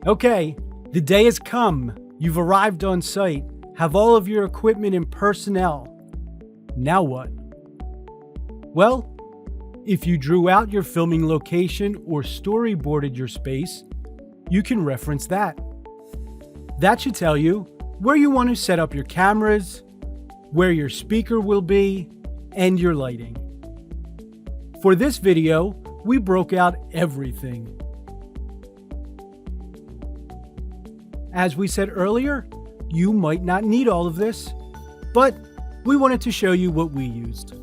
Okay, the day has come. You've arrived on site, have all of your equipment and personnel. Now what? Well, if you drew out your filming location or storyboarded your space, you can reference that. That should tell you where you want to set up your cameras, where your speaker will be, and your lighting. For this video, we broke out everything. As we said earlier, you might not need all of this, but we wanted to show you what we used.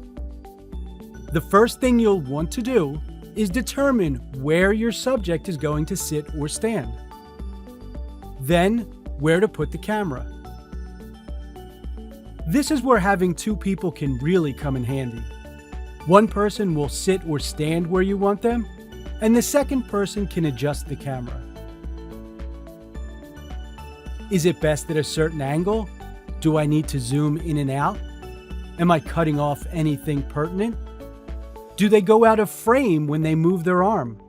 The first thing you'll want to do is determine where your subject is going to sit or stand. Then, where to put the camera. This is where having two people can really come in handy. One person will sit or stand where you want them, and the second person can adjust the camera. Is it best at a certain angle? Do I need to zoom in and out? Am I cutting off anything pertinent? Do they go out of frame when they move their arm?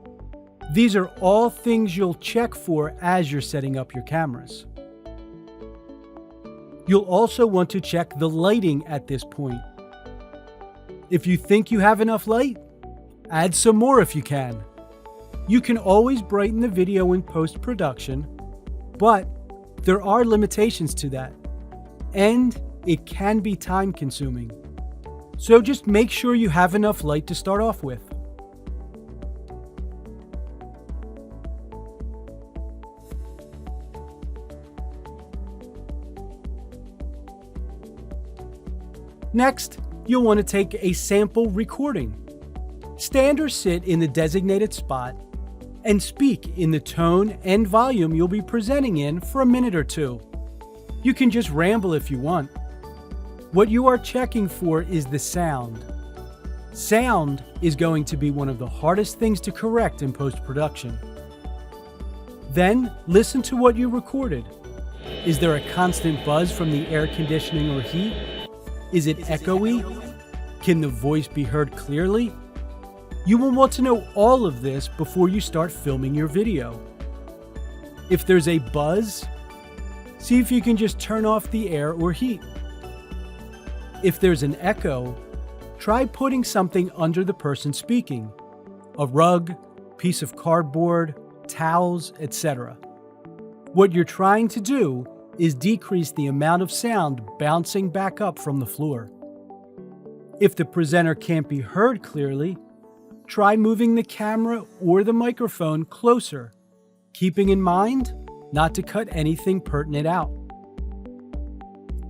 These are all things you'll check for as you're setting up your cameras. You'll also want to check the lighting at this point. If you think you have enough light, add some more if you can. You can always brighten the video in post-production, but there are limitations to that, and it can be time-consuming. So just make sure you have enough light to start off with. Next, you'll want to take a sample recording. Stand or sit in the designated spot and speak in the tone and volume you'll be presenting in for a minute or two. You can just ramble if you want. What you are checking for is the sound. Sound is going to be one of the hardest things to correct in post-production. Then, listen to what you recorded. Is there a constant buzz from the air conditioning or heat? Is it echoey? Can the voice be heard clearly? You will want to know all of this before you start filming your video. If there's a buzz, see if you can just turn off the air or heat. If there's an echo, try putting something under the person speaking. A rug, piece of cardboard, towels, etc. What you're trying to do is decrease the amount of sound bouncing back up from the floor. If the presenter can't be heard clearly, try moving the camera or the microphone closer, keeping in mind not to cut anything pertinent out.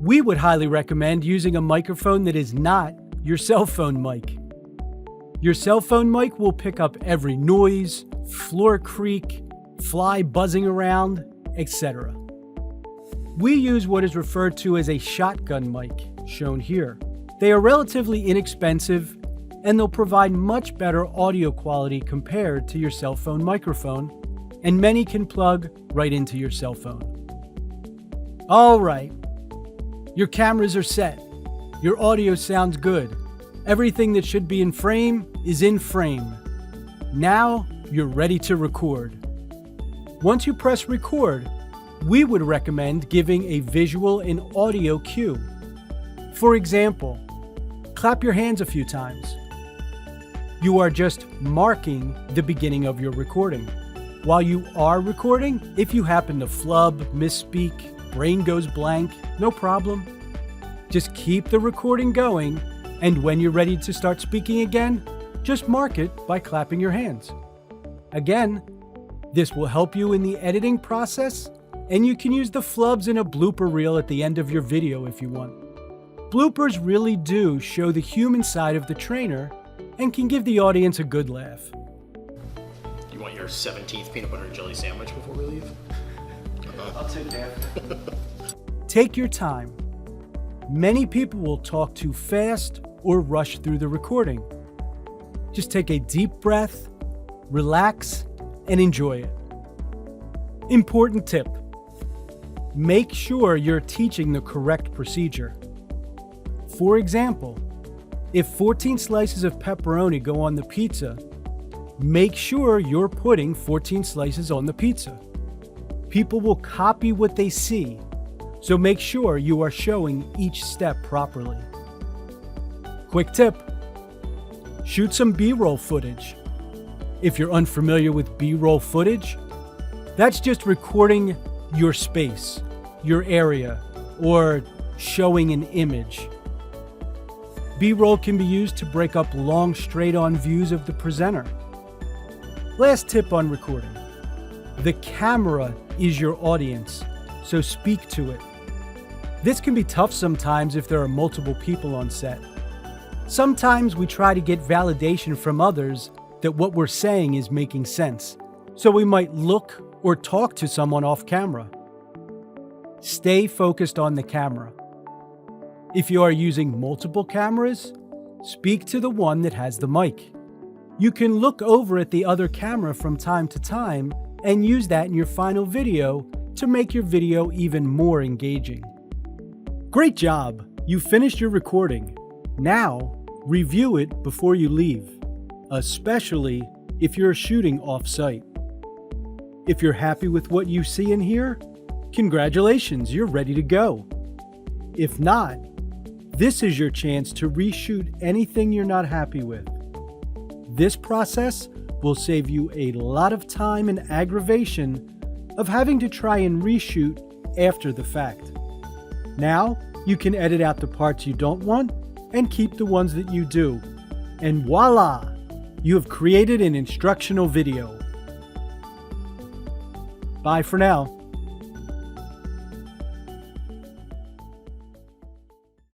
We would highly recommend using a microphone that is not your cell phone mic. Your cell phone mic will pick up every noise, floor creak, fly buzzing around, etc. We use what is referred to as a shotgun mic, shown here. They are relatively inexpensive, and they'll provide much better audio quality compared to your cell phone microphone, and many can plug right into your cell phone. All right, your cameras are set. Your audio sounds good. Everything that should be in frame is in frame. Now you're ready to record. Once you press record, we would recommend giving a visual and audio cue. For example, clap your hands a few times. You are just marking the beginning of your recording. While you are recording, if you happen to flub, misspeak, brain goes blank, no problem. Just keep the recording going, and when you're ready to start speaking again, just mark it by clapping your hands. Again, this will help you in the editing process, and you can use the flubs in a blooper reel at the end of your video if you want. Bloopers really do show the human side of the trainer and can give the audience a good laugh. You want your 17th peanut butter and jelly sandwich before we leave? I'll take that. Take your time. Many people will talk too fast or rush through the recording. Just take a deep breath, relax, and enjoy it. Important tip: make sure you're teaching the correct procedure. For example, if 14 slices of pepperoni go on the pizza, make sure you're putting 14 slices on the pizza. People will copy what they see, so make sure you are showing each step properly. Quick tip: shoot some B-roll footage. If you're unfamiliar with B-roll footage, that's just recording your space, your area, or showing an image. B-roll can be used to break up long straight-on views of the presenter. Last tip on recording: the camera is your audience, so speak to it. This can be tough sometimes if there are multiple people on set. Sometimes we try to get validation from others that what we're saying is making sense, so we might look or talk to someone off camera. Stay focused on the camera. If you are using multiple cameras, speak to the one that has the mic. You can look over at the other camera from time to time and use that in your final video to make your video even more engaging. Great job! You finished your recording. Now, review it before you leave, especially if you're shooting off-site. If you're happy with what you see and hear, congratulations, you're ready to go. If not, this is your chance to reshoot anything you're not happy with. This process will save you a lot of time and aggravation of having to try and reshoot after the fact. Now, you can edit out the parts you don't want and keep the ones that you do. And voila! You have created an instructional video. Bye for now.